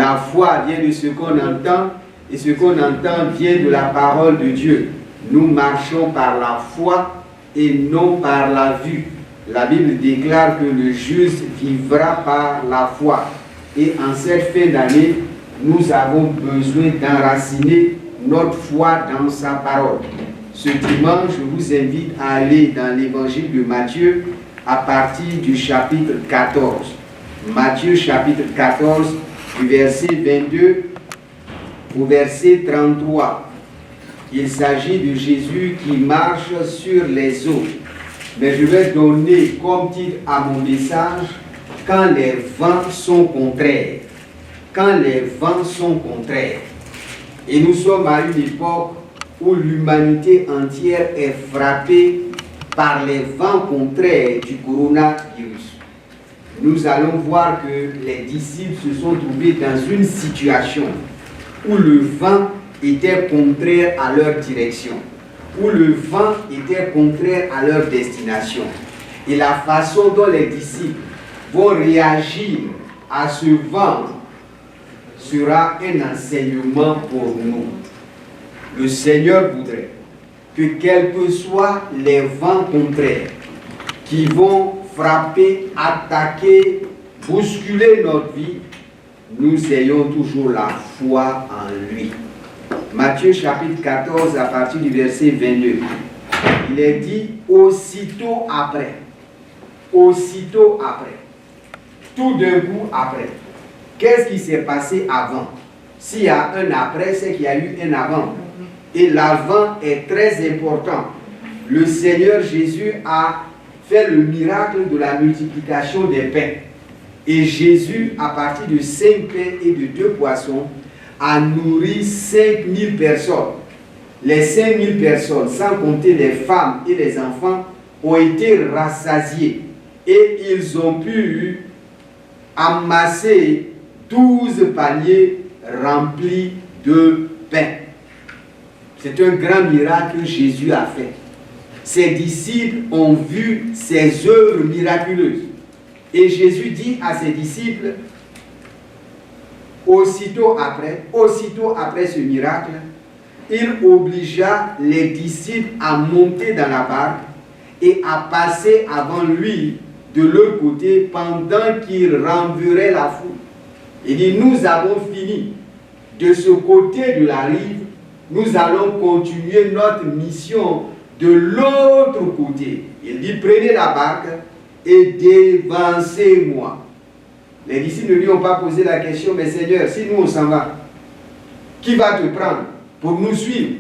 La foi vient de ce qu'on entend, et ce qu'on entend vient de la parole de Dieu. Nous marchons par la foi et non par la vue. La Bible déclare que le juste vivra par la foi. Et en cette fin d'année, nous avons besoin d'enraciner notre foi dans sa parole. Ce dimanche, je vous invite à aller dans l'évangile de Matthieu à partir du chapitre 14. Matthieu chapitre 14, du verset 22 au verset 33. Il s'agit de Jésus qui marche sur les eaux. Mais je vais donner comme titre à mon message « Quand les vents sont contraires ». Quand les vents sont contraires. Et nous sommes à une époque où l'humanité entière est frappée par les vents contraires du coronavirus. Nous allons voir que les disciples se sont trouvés dans une situation où le vent était contraire à leur direction, où le vent était contraire à leur destination. Et la façon dont les disciples vont réagir à ce vent sera un enseignement pour nous. Le Seigneur voudrait que quels que soient les vents contraires qui vont frapper, attaquer, bousculer notre vie, nous ayons toujours la foi en lui. Matthieu chapitre 14 à partir du verset 22. Il est dit aussitôt après, tout d'un coup après. Qu'est-ce qui s'est passé avant? S'il y a un après, c'est qu'il y a eu un avant. Et l'avant est très important. Le Seigneur Jésus a fait le miracle de la multiplication des pains. Et Jésus, à partir de 5 pains et de 2 poissons, a nourri 5000 personnes. Les 5000 personnes, sans compter les femmes et les enfants, ont été rassasiés. Et ils ont pu amasser 12 paniers remplis de pain. C'est un grand miracle que Jésus a fait. Ses disciples ont vu ses œuvres miraculeuses. Et Jésus dit à ses disciples, aussitôt après ce miracle, il obligea les disciples à monter dans la barque et à passer avant lui de leur côté pendant qu'il renverrait la foule. Il dit, nous avons fini. De ce côté de la rive, nous allons continuer notre mission de l'autre côté. Il dit, prenez la barque et dévancez-moi. Les disciples ne lui ont pas posé la question, mais Seigneur, si nous on s'en va, qui va te prendre pour nous suivre?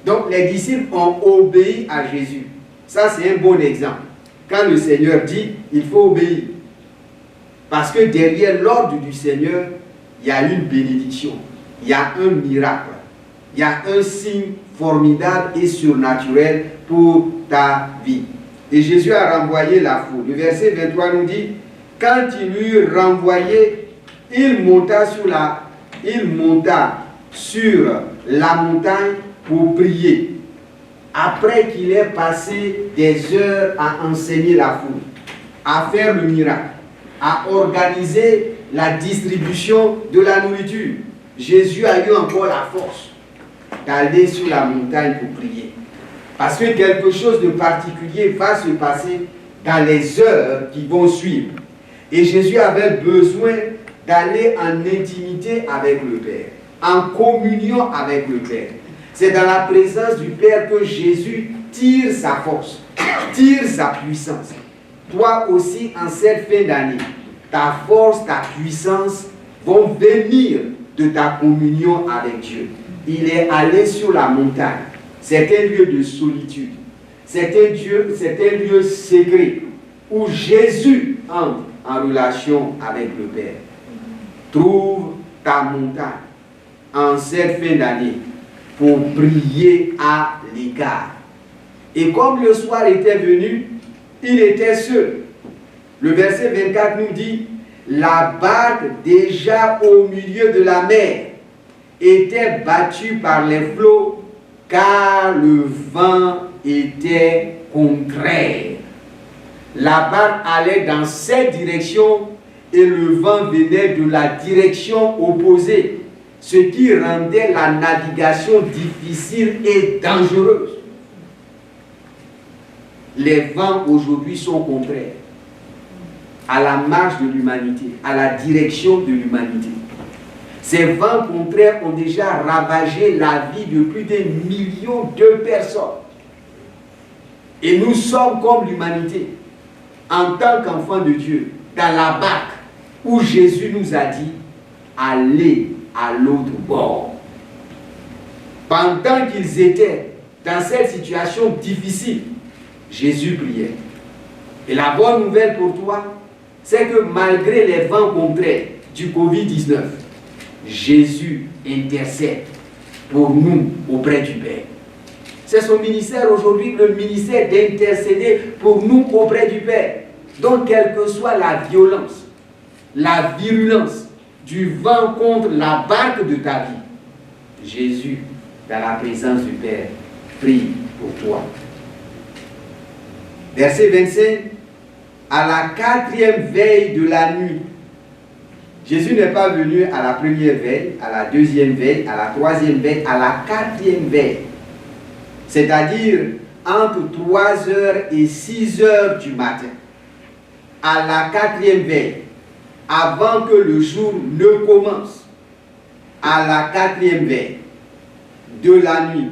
Donc les disciples ont obéi à Jésus. Ça c'est un bon exemple. Quand le Seigneur dit, il faut obéir. Parce que derrière l'ordre du Seigneur, il y a une bénédiction, il y a un miracle, il y a un signe formidable et surnaturel pour ta vie. Et Jésus a renvoyé la foule. Le verset 23 nous dit, quand il eut renvoyé, il monta sur la montagne pour prier. Après qu'il ait passé des heures à enseigner la foule, à faire le miracle, à organiser la distribution de la nourriture, Jésus a eu encore la force d'aller sur la montagne pour prier. Parce que quelque chose de particulier va se passer dans les heures qui vont suivre. Et Jésus avait besoin d'aller en intimité avec le Père, en communion avec le Père. C'est dans la présence du Père que Jésus tire sa force, tire sa puissance. Toi aussi, en cette fin d'année, ta force, ta puissance vont venir de ta communion avec Dieu. Il est allé sur la montagne. C'est un lieu de solitude. C'est un lieu secret où Jésus entre en relation avec le Père. Trouve ta montagne en cette fin d'année pour prier à l'écart. Et comme le soir était venu, il était seul. Le verset 24 nous dit, la barque déjà au milieu de la mer était battue par les flots car le vent était contraire. La barque allait dans cette direction et le vent venait de la direction opposée, ce qui rendait la navigation difficile et dangereuse. Les vents aujourd'hui sont contraires à la marche de l'humanité, à la direction de l'humanité. Ces vents contraires ont déjà ravagé la vie de plus d'un million de personnes. Et nous sommes comme l'humanité, en tant qu'enfants de Dieu, dans la barque où Jésus nous a dit, allez à l'autre bord. Pendant qu'ils étaient dans cette situation difficile, Jésus priait. Et la bonne nouvelle pour toi, c'est que malgré les vents contraires du Covid-19, Jésus intercède pour nous auprès du Père. C'est son ministère aujourd'hui, le ministère d'intercéder pour nous auprès du Père. Donc, quelle que soit la violence, la virulence du vent contre la barque de ta vie, Jésus, dans la présence du Père, prie pour toi. Verset 25, à la 4e veille de la nuit. Jésus n'est pas venu à la première veille, à la 2e veille, à la 3e veille, à la 4e veille. C'est-à-dire entre 3h et 6h du matin. À la 4e veille, avant que le jour ne commence, à la 4e veille de la nuit,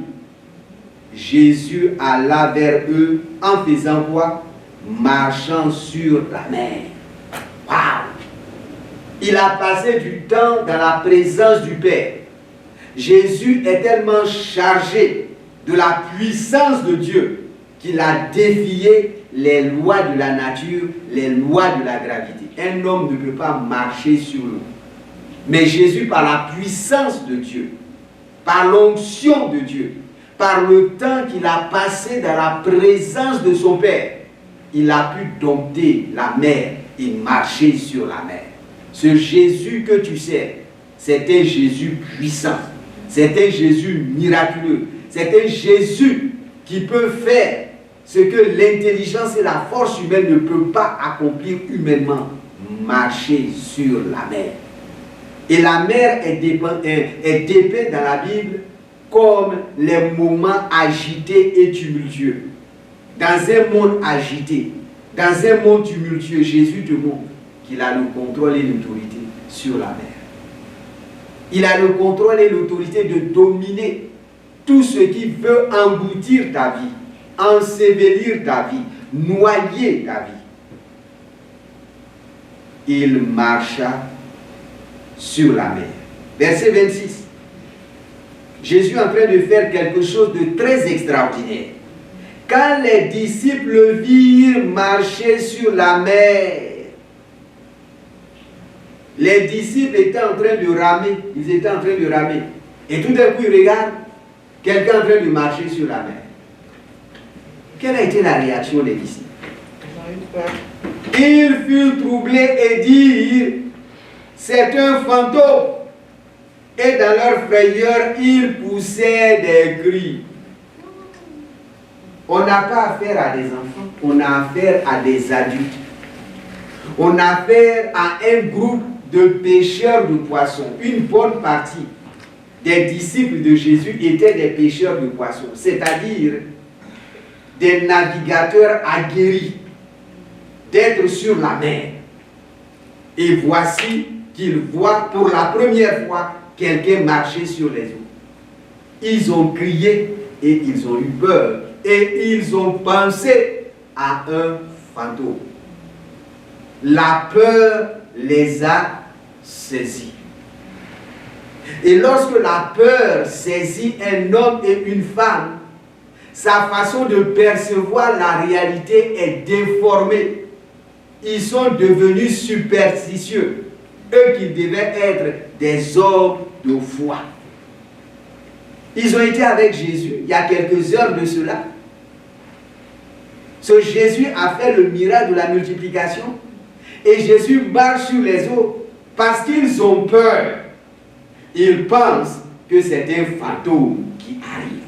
Jésus alla vers eux en faisant quoi? Marchant sur la mer. Waouh! Il a passé du temps dans la présence du Père. Jésus est tellement chargé de la puissance de Dieu qu'il a défié les lois de la nature, les lois de la gravité. Un homme ne peut pas marcher sur l'eau. Mais Jésus, par la puissance de Dieu, par l'onction de Dieu, par le temps qu'il a passé dans la présence de son Père, il a pu dompter la mer et marcher sur la mer. Ce Jésus que tu sais, c'est un Jésus puissant, c'est un Jésus miraculeux, c'est un Jésus qui peut faire ce que l'intelligence et la force humaine ne peuvent pas accomplir humainement, marcher sur la mer. Et la mer est dépeinte dans la Bible comme les moments agités et tumultueux. Dans un monde agité, dans un monde tumultueux, Jésus te montre qu'il a le contrôle et l'autorité sur la mer. Il a le contrôle et l'autorité de dominer tout ce qui veut engloutir ta vie, ensevelir ta vie, noyer ta vie. Il marcha sur la mer. Verset 26. Jésus est en train de faire quelque chose de très extraordinaire. Quand les disciples virent marcher sur la mer, les disciples étaient en train de ramer, ils étaient en train de ramer. Et tout d'un coup, ils regardent quelqu'un en train de marcher sur la mer. Quelle a été la réaction des disciples? Ils furent troublés et dirent, c'est un fantôme. Et dans leur frayeur, ils poussaient des cris. On n'a pas affaire à des enfants, on a affaire à des adultes. On a affaire à un groupe de pêcheurs de poissons. Une bonne partie des disciples de Jésus étaient des pêcheurs de poissons, c'est-à-dire des navigateurs aguerris d'être sur la mer. Et voici qu'ils voient pour la première fois quelqu'un marcher sur les eaux. Ils ont crié et ils ont eu peur. Et ils ont pensé à un fantôme. La peur les a saisis. Et lorsque la peur saisit un homme et une femme, sa façon de percevoir la réalité est déformée. Ils sont devenus superstitieux. Eux qui devaient être des hommes de foi. Ils ont été avec Jésus il y a quelques heures de cela. Ce Jésus a fait le miracle de la multiplication. Et Jésus marche sur les eaux parce qu'ils ont peur. Ils pensent que c'est un fantôme qui arrive.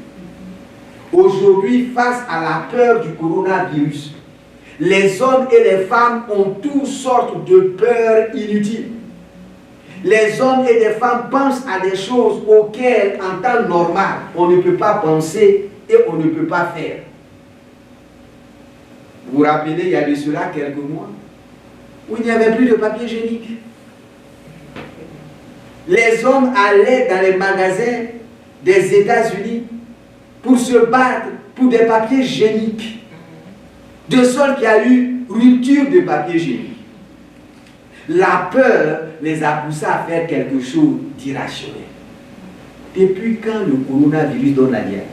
Aujourd'hui, face à la peur du coronavirus, Les hommes et les femmes ont toutes sortes de peurs inutiles. Les hommes et les femmes pensent à des choses auxquelles, en temps normal, on ne peut pas penser et on ne peut pas faire. Vous vous rappelez, il y a de cela quelques mois, où il n'y avait plus de papier hygiénique. Les hommes allaient dans les magasins des États-Unis pour se battre pour des papiers hygiéniques, de sorte qu'il y a eu rupture de papier hygiénique. La peur les a poussés à faire quelque chose d'irrationnel. Depuis quand le coronavirus donne la diarrhée?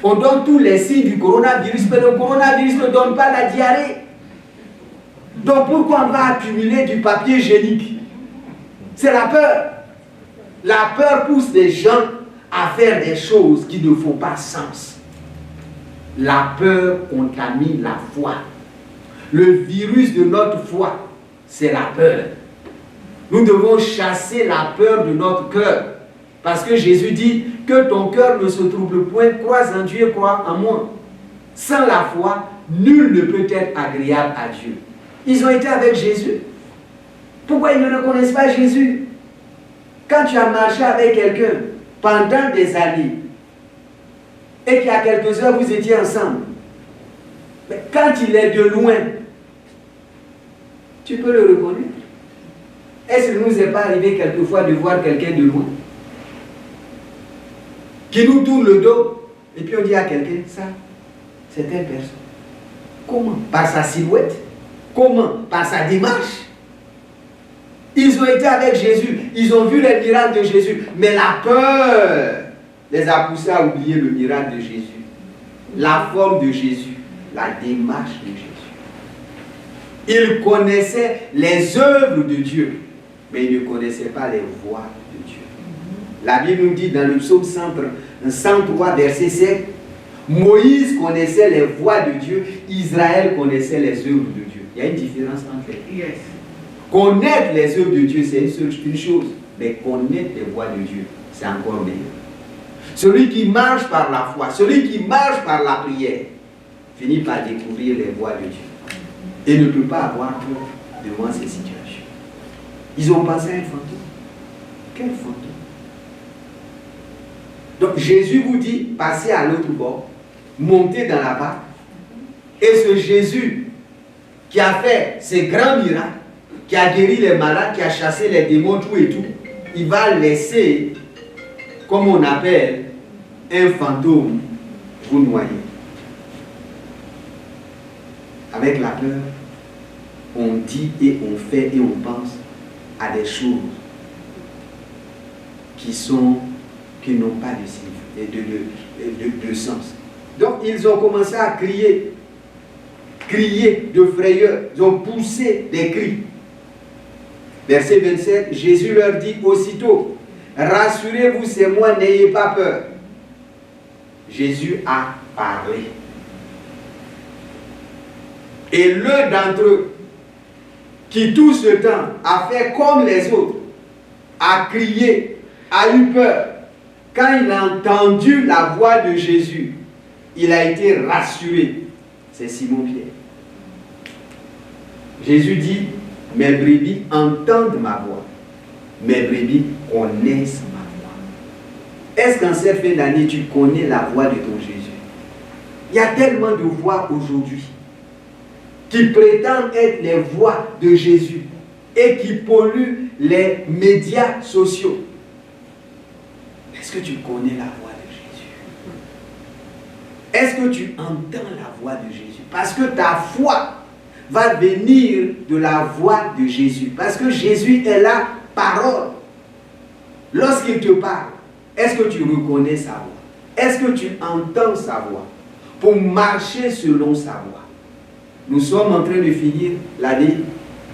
On donne tous les signes du coronavirus, mais le coronavirus ne donne pas la diarrhée. Donc pourquoi on va accumuler du papier hygiénique? C'est la peur. La peur pousse les gens à faire des choses qui ne font pas sens. La peur contamine la foi. Le virus de notre foi, c'est la peur. Nous devons chasser la peur de notre cœur. Parce que Jésus dit que ton cœur ne se trouble point, crois en Dieu et crois en moi. Sans la foi, nul ne peut être agréable à Dieu. Ils ont été avec Jésus. Pourquoi ils ne reconnaissent pas Jésus? Quand tu as marché avec quelqu'un pendant des années et qu'il y a quelques heures vous étiez ensemble, mais quand il est de loin, tu peux le reconnaître. Est-ce qu'il ne nous est pas arrivé quelquefois de voir quelqu'un de loin qui nous tourne le dos et puis on dit à quelqu'un, ça, c'est telle personne. Comment? Par sa silhouette? Comment? Par sa démarche? Ils ont été avec Jésus, ils ont vu les miracles de Jésus, mais la peur les a poussés à oublier le miracle de Jésus, la forme de Jésus, la démarche de Jésus. Ils connaissaient les œuvres de Dieu, mais ils ne connaissaient pas les voies de Dieu. La Bible nous dit dans le psaume 103, verset 7, Moïse connaissait les voies de Dieu, Israël connaissait les œuvres de Dieu. Il y a une différence entre les deux. Yes. Connaître les œuvres de Dieu, c'est une chose, mais connaître les voies de Dieu, c'est encore meilleur. Celui qui marche par la foi, celui qui marche par la prière, finit par découvrir les voies de Dieu et ne peut pas avoir peur devant ces situations. Ils ont pensé à un fantôme. Quel fantôme? Donc Jésus vous dit, passez à l'autre bord, montez dans la barque, et ce Jésus qui a fait ces grands miracles, qui a guéri les malades, qui a chassé les démons, tout et tout, il va laisser, comme on appelle, un fantôme vous noyer. Avec la peur, on dit et on fait et on pense à des choses qui n'ont pas de sens. Donc ils ont commencé à crier de frayeur, ils ont poussé des cris. Verset 27, Jésus leur dit aussitôt, rassurez-vous, c'est moi, n'ayez pas peur. Jésus a parlé. Et l'un d'entre eux, qui tout ce temps a fait comme les autres, a crié, a eu peur, quand il a entendu la voix de Jésus, il a été rassuré. C'est Simon-Pierre. Jésus dit, mes brebis entendent ma voix. Mes brebis connaissent ma voix. Est-ce qu'en cette fin d'année, tu connais la voix de ton Jésus? Il y a tellement de voix aujourd'hui qui prétendent être les voix de Jésus et qui polluent les médias sociaux. Est-ce que tu connais la voix de Jésus? Est-ce que tu entends la voix de Jésus? Parce que ta foi va venir de la voix de Jésus. Parce que Jésus est la parole. Lorsqu'il te parle, est-ce que tu reconnais sa voix? Est-ce que tu entends sa voix? Pour marcher selon sa voix. Nous sommes en train de finir l'année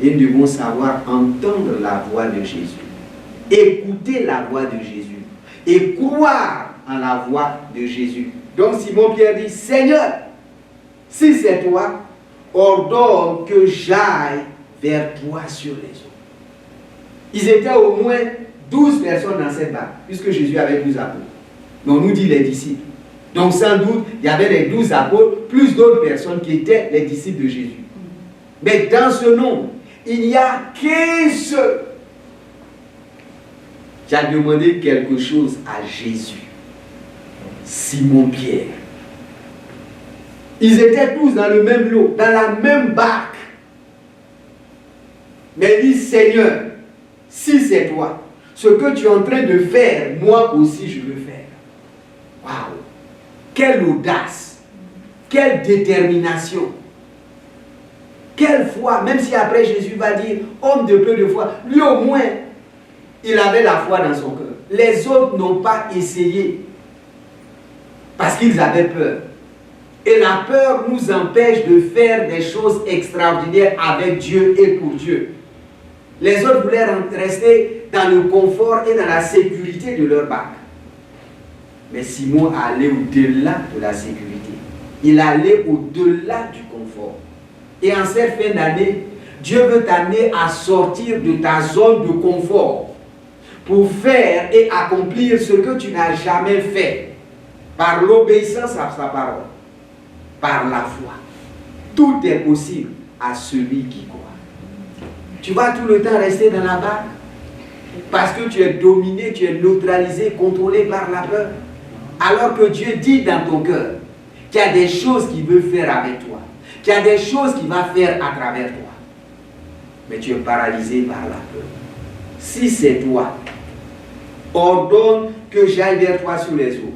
et nous devons savoir entendre la voix de Jésus. Écouter la voix de Jésus. Et croire en la voix de Jésus. Donc Simon-Pierre dit, Seigneur, si c'est toi, ordonne que j'aille vers toi sur les eaux. Ils étaient au moins 12 personnes dans cette barque, puisque Jésus avait 12 apôtres. Donc nous dit les disciples. Donc sans doute, il y avait les 12 apôtres, plus d'autres personnes qui étaient les disciples de Jésus. Mais dans ce nombre, il n'y a qu'un seul qui a demandé quelque chose à Jésus. Simon-Pierre. Ils étaient tous dans le même lot, dans la même barque. Mais il dit, Seigneur, si c'est toi, ce que tu es en train de faire, moi aussi je veux faire. Waouh! Quelle audace! Quelle détermination! Quelle foi! Même si après Jésus va dire, homme de peu de foi, lui au moins, il avait la foi dans son cœur. Les autres n'ont pas essayé parce qu'ils avaient peur. Et la peur nous empêche de faire des choses extraordinaires avec Dieu et pour Dieu. Les autres voulaient rester dans le confort et dans la sécurité de leur barque. Mais Simon allait au-delà de la sécurité. Il allait au-delà du confort. Et en cette fin d'année, Dieu veut t'amener à sortir de ta zone de confort pour faire et accomplir ce que tu n'as jamais fait par l'obéissance à sa parole, par la foi. Tout est possible à celui qui croit. Tu vas tout le temps rester dans la barque parce que tu es dominé, tu es neutralisé, contrôlé par la peur. Alors que Dieu dit dans ton cœur qu'il y a des choses qu'il veut faire avec toi, qu'il y a des choses qu'il va faire à travers toi. Mais tu es paralysé par la peur. Si c'est toi, ordonne que j'aille vers toi sur les eaux.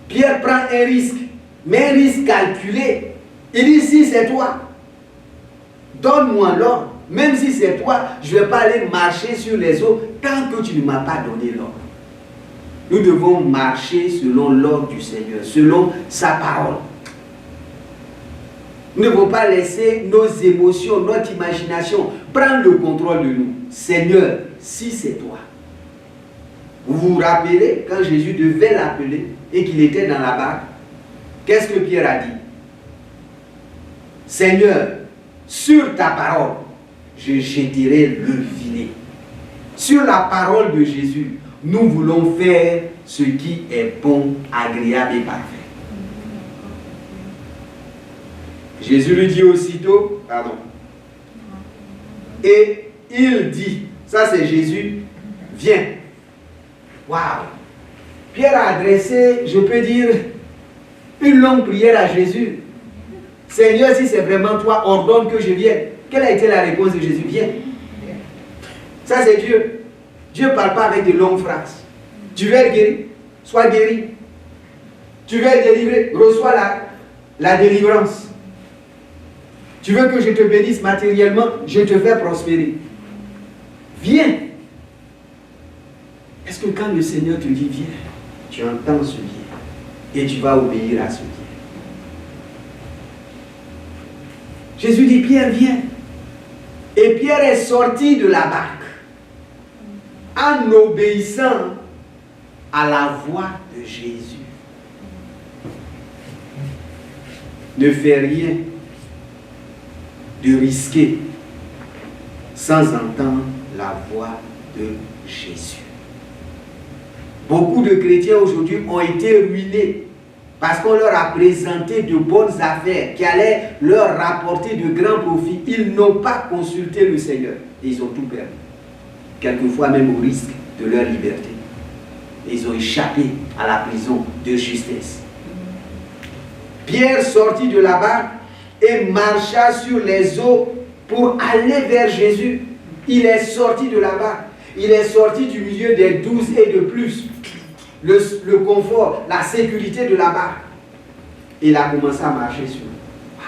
Pierre prend un risque, mais un risque calculé. Il dit, si c'est toi, donne-moi l'ordre. Même si c'est toi, je ne vais pas aller marcher sur les eaux tant que tu ne m'as pas donné l'ordre. Nous devons marcher selon l'ordre du Seigneur, selon sa parole. Nous ne devons pas laisser nos émotions, notre imagination prendre le contrôle de nous. Seigneur, si c'est toi. Vous vous rappelez quand Jésus devait l'appeler et qu'il était dans la barque? Qu'est-ce que Pierre a dit? Seigneur, sur ta parole, je jetterai le filet. Sur la parole de Jésus, nous voulons faire ce qui est bon, agréable et parfait. Jésus lui dit aussitôt, pardon. Et il dit, ça c'est Jésus, viens. Waouh! Pierre a adressé, je peux dire, une longue prière à Jésus. Seigneur, si c'est vraiment toi, ordonne que je vienne. Quelle a été la réponse de Jésus? Viens. Ça c'est Dieu. Dieu ne parle pas avec de longues phrases. Tu veux être guéri? Sois guéri. Tu veux être délivré? Reçois la délivrance. Tu veux que je te bénisse matériellement? Je te fais prospérer. Viens. Est-ce que quand le Seigneur te dit viens, tu entends ce viens et tu vas obéir à ce viens? Jésus dit, Pierre, viens. Et Pierre est sorti de la barque en obéissant à la voix de Jésus. Ne fais rien de risqué sans entendre la voix de Jésus. Beaucoup de chrétiens aujourd'hui ont été ruinés parce qu'on leur a présenté de bonnes affaires qui allaient leur rapporter de grands profits. Ils n'ont pas consulté le Seigneur et ils ont tout perdu. Quelquefois même au risque de leur liberté. Ils ont échappé à la prison de justesse. Pierre sortit de la barque et marcha sur les eaux pour aller vers Jésus. Il est sorti de la barque. Il est sorti du milieu des 12 et de plus. Le confort, la sécurité de la barque. Il a commencé à marcher sur l'eau.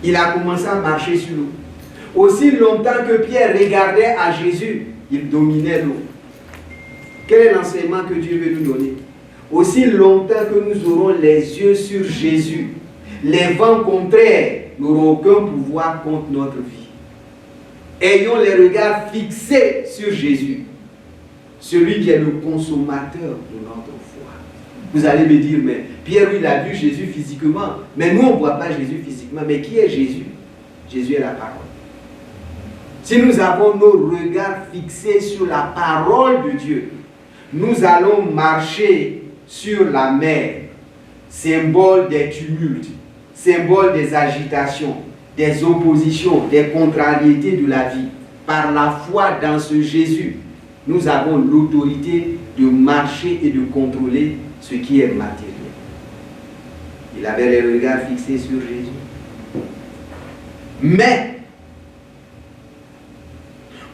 Il a commencé à marcher sur l'eau. Aussi longtemps que Pierre regardait à Jésus, il dominait l'eau. Quel est l'enseignement que Dieu veut nous donner? Aussi longtemps que nous aurons les yeux sur Jésus, les vents contraires n'auront aucun pouvoir contre notre vie. Ayons les regards fixés sur Jésus, celui qui est le consommateur de notre foi. Vous allez me dire, mais Pierre, il a vu Jésus physiquement, mais nous, on ne voit pas Jésus physiquement. Mais qui est Jésus? Jésus est la parole. Si nous avons nos regards fixés sur la parole de Dieu, nous allons marcher sur la mer, symbole des tumultes, symbole des agitations, des oppositions, des contrariétés de la vie. Par la foi dans ce Jésus, nous avons l'autorité de marcher et de contrôler ce qui est matériel. Il avait les regards fixés sur Jésus. Mais,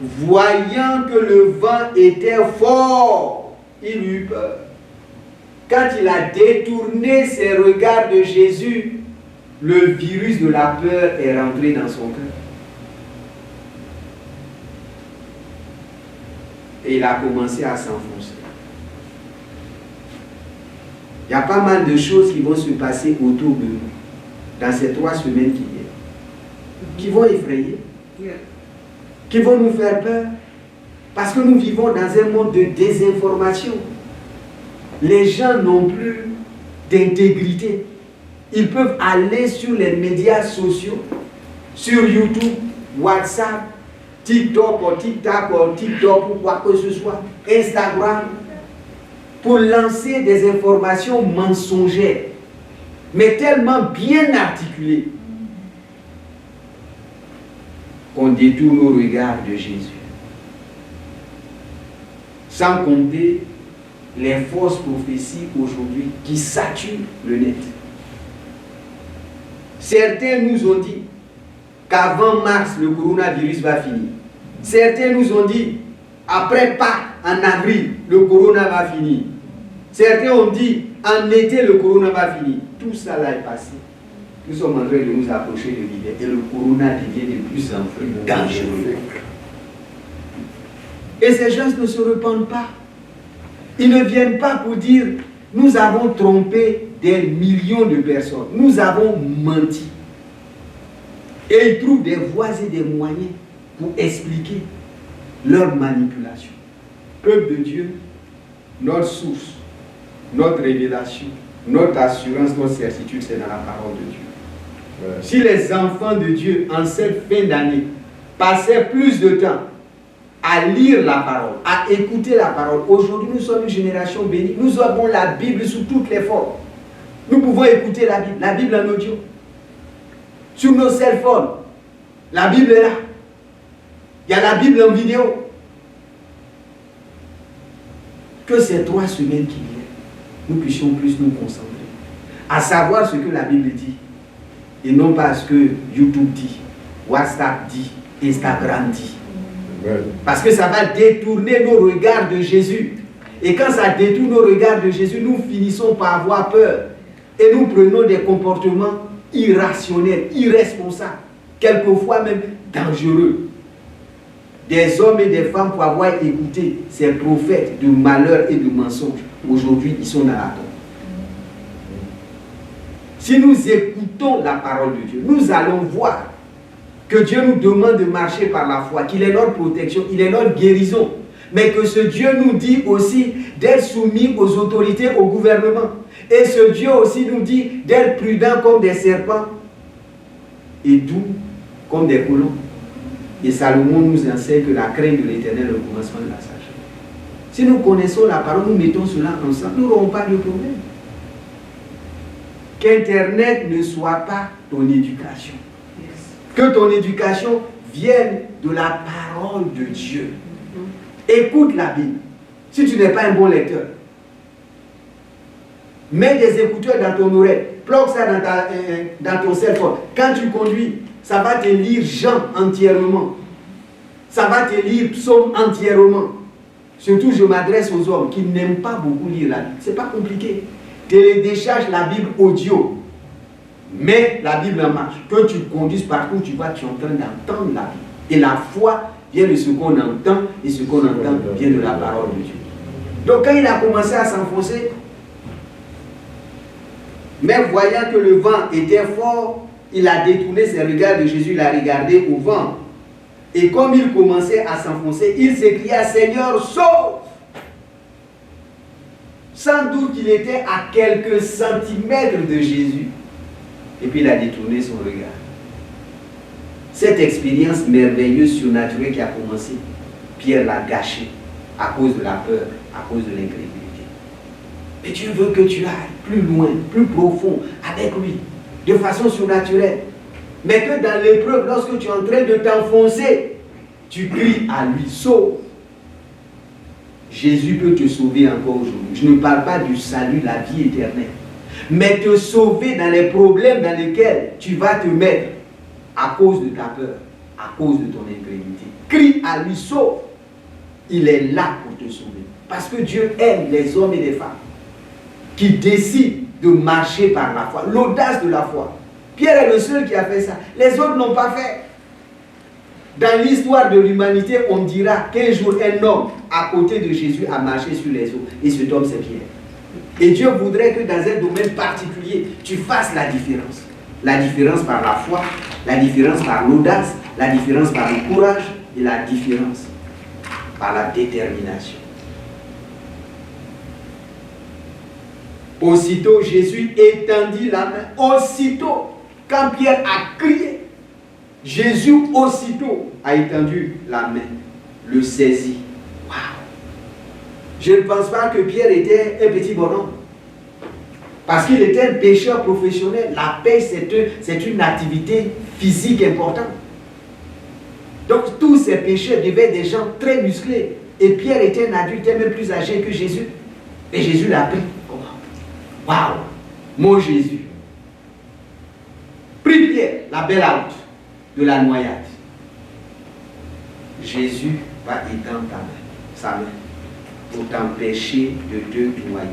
voyant que le vent était fort, il eut peur. Quand il a détourné ses regards de Jésus, le virus de la peur est rentré dans son cœur. Et il a commencé à s'enfoncer. Il y a pas mal de choses qui vont se passer autour de nous dans ces 3 semaines qui viennent, qui vont effrayer, qui vont nous faire peur, parce que nous vivons dans un monde de désinformation. Les gens n'ont plus d'intégrité. Ils peuvent aller sur les médias sociaux, sur YouTube, WhatsApp, TikTok ou quoi que ce soit, Instagram, pour lancer des informations mensongères, mais tellement bien articulées qu'on détourne nos regards de Jésus. Sans compter les fausses prophéties aujourd'hui qui saturent le net. Certains nous ont dit qu'avant mars, le coronavirus va finir. Certains nous ont dit, après Pâques, en avril, le corona va finir. Certains ont dit, en été, le corona va finir. Tout ça là est passé. Nous sommes en train de nous approcher de l'hiver et le corona devient de plus en plus dangereux. Et ces gens ne se repentent pas. Ils ne viennent pas pour dire, nous avons trompé des millions de personnes. Nous avons menti. Et ils trouvent des voies et des moyens pour expliquer leur manipulation. Peuple de Dieu, notre source, notre révélation, notre assurance, notre certitude, c'est dans la parole de Dieu. Si les enfants de Dieu, en cette fin d'année, passaient plus de temps à lire la parole, à écouter la parole. Aujourd'hui, nous sommes une génération bénie. Nous avons la Bible sous toutes les formes. Nous pouvons écouter la Bible en audio. Sur nos cell phones, la Bible est là. Il y a la Bible en vidéo. Que ces 3 semaines qui viennent, nous puissions plus nous concentrer à savoir ce que la Bible dit et non pas ce que YouTube dit, WhatsApp dit, Instagram dit. Parce que ça va détourner nos regards de Jésus. Et quand ça détourne nos regards de Jésus, nous finissons par avoir peur. Et nous prenons des comportements irrationnels, irresponsables, quelquefois même dangereux. Des hommes et des femmes pour avoir écouté ces prophètes de malheur et de mensonges, aujourd'hui ils sont dans la tombe. Si nous écoutons la parole de Dieu, nous allons voir que Dieu nous demande de marcher par la foi, qu'il est notre protection, il est notre guérison, mais que ce Dieu nous dit aussi d'être soumis aux autorités, au gouvernement. Et ce Dieu aussi nous dit d'être prudent comme des serpents et doux comme des colons. Et Salomon nous enseigne que la crainte de l'Éternel est le commencement de la sagesse. Si nous connaissons la parole, nous mettons cela ensemble, nous n'aurons pas de problème. Qu'Internet ne soit pas ton éducation. Que ton éducation vienne de la parole de Dieu. Écoute la Bible. Si tu n'es pas un bon lecteur, mets des écouteurs dans ton oreille, plug ça dans ton cell phone. Quand tu conduis, ça va te lire Jean entièrement. Ça va te lire Psaume entièrement. Surtout, je m'adresse aux hommes qui n'aiment pas beaucoup lire la Bible. Ce n'est pas compliqué. Télécharge la Bible audio. Mets la Bible en marche. Que tu conduises partout, tu es en train d'entendre la Bible. Et la foi vient de ce qu'on entend, et ce qu'on entend vient de la parole de Dieu. Donc quand il a commencé à s'enfoncer, mais voyant que le vent était fort, il a détourné ses regards de Jésus, il a regardé au vent. Et comme il commençait à s'enfoncer, il s'écria, Seigneur, sauve! Sans doute qu'il était à quelques centimètres de Jésus. Et puis il a détourné son regard. Cette expérience merveilleuse, surnaturelle qui a commencé, Pierre l'a gâchée à cause de la peur, à cause de l'incrédulité. Mais Dieu veut que tu ailles plus loin, plus profond avec lui, de façon surnaturelle. Mais que dans l'épreuve, lorsque tu es en train de t'enfoncer, tu cries à lui, sauve. Jésus peut te sauver encore aujourd'hui. Je ne parle pas du salut, la vie éternelle. Mais te sauver dans les problèmes dans lesquels tu vas te mettre à cause de ta peur, à cause de ton incrédulité. Crie à lui, sauve. Il est là pour te sauver. Parce que Dieu aime les hommes et les femmes qui décident de marcher par la foi. L'audace de la foi. Pierre est le seul qui a fait ça. Les autres n'ont pas fait. Dans l'histoire de l'humanité, on dira qu'un jour, un homme à côté de Jésus a marché sur les eaux. Et cet homme, c'est Pierre. Et Dieu voudrait que dans un domaine particulier, tu fasses la différence. La différence par la foi, la différence par l'audace, la différence par le courage et la différence par la détermination. Aussitôt, Jésus étendit la main. Aussitôt, quand Pierre a crié, Jésus aussitôt a étendu la main, le saisit. Waouh! Je ne pense pas que Pierre était un petit bonhomme. Parce qu'il était un pêcheur professionnel. La pêche, c'est une activité physique importante. Donc tous ces pêcheurs devaient être des gens très musclés. Et Pierre était un adulte, même plus âgé que Jésus. Et Jésus l'a pris. Waouh! Mon Jésus. Pris Pierre, la belle out de la noyade. Jésus va étendre sa main pour t'empêcher de te noyer.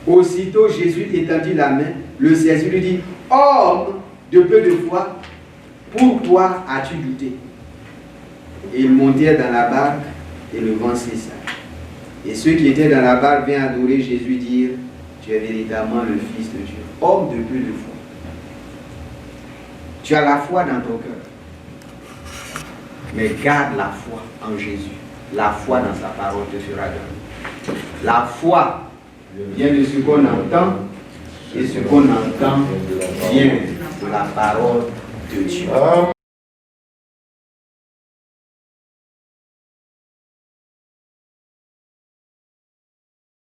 Aussitôt Jésus étendit la main, le saisit, lui dit, homme de peu de foi, pourquoi as-tu douté? Et ils montèrent dans la barque et le vent cessa. Et ceux qui étaient dans la barque vinrent adorer Jésus, dire, tu es véritablement le Fils de Dieu, homme de peu de foi. Tu as la foi dans ton cœur. Mais garde la foi en Jésus. La foi dans sa parole te fera gagner. La foi vient de ce qu'on entend, et ce qu'on entend vient de la parole de Dieu.